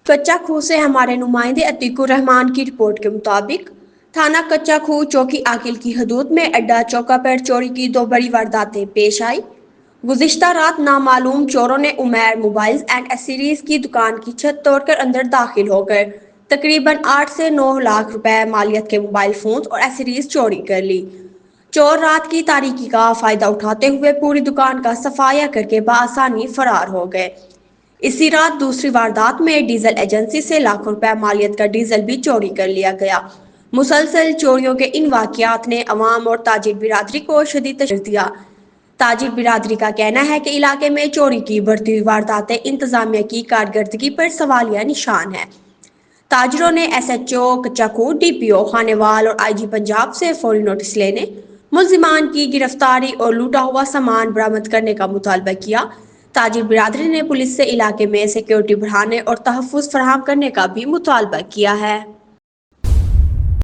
کچا کھو سے ہمارے نمائندے عتیق الرحمان کی رپورٹ کے مطابق تھانہ کچا کھو چوکی عاقل کی حدود میں اڈا چوکا پیٹ چوری کی دو بڑی وارداتیں پیش آئی۔ گزشتہ رات نامعلوم چوروں نے عمیر موبائلز اینڈ ایسیسریز کی دکان کی چھت توڑ کر اندر داخل ہو کر تقریباً 8 سے 9 لاکھ روپے مالیت کے موبائل فونز اور ایسیسریز چوری کر لی۔ چور رات کی تاریکی کا فائدہ اٹھاتے ہوئے پوری دکان کا صفایا کر کے بآسانی فرار ہو گئے۔ اسی رات دوسری واردات میں ڈیزل ایجنسی سے لاکھوں روپے مالیت کا ڈیزل بھی چوری کر لیا گیا۔ مسلسل چوریوں کے ان واقعات نے عوام اور تاجر برادری کو شدید تشویش دیا۔ تاجر برادری کا کہنا ہے کہ علاقے میں چوری کی بڑھتی ہوئی وارداتیں انتظامیہ کی کارکردگی پر سوالیہ نشان ہیں۔ تاجروں نے ایس ایچ او کچا کھو، ڈی پی او خانیوال اور آئی جی پنجاب سے فوری نوٹس لینے، ملزمان کی گرفتاری اور لوٹا ہوا سامان برآمد کرنے کا مطالبہ کیا۔ تاجر برادری نے پولیس سے علاقے میں سیکیورٹی بڑھانے اور تحفظ فراہم کرنے کا بھی مطالبہ کیا ہے۔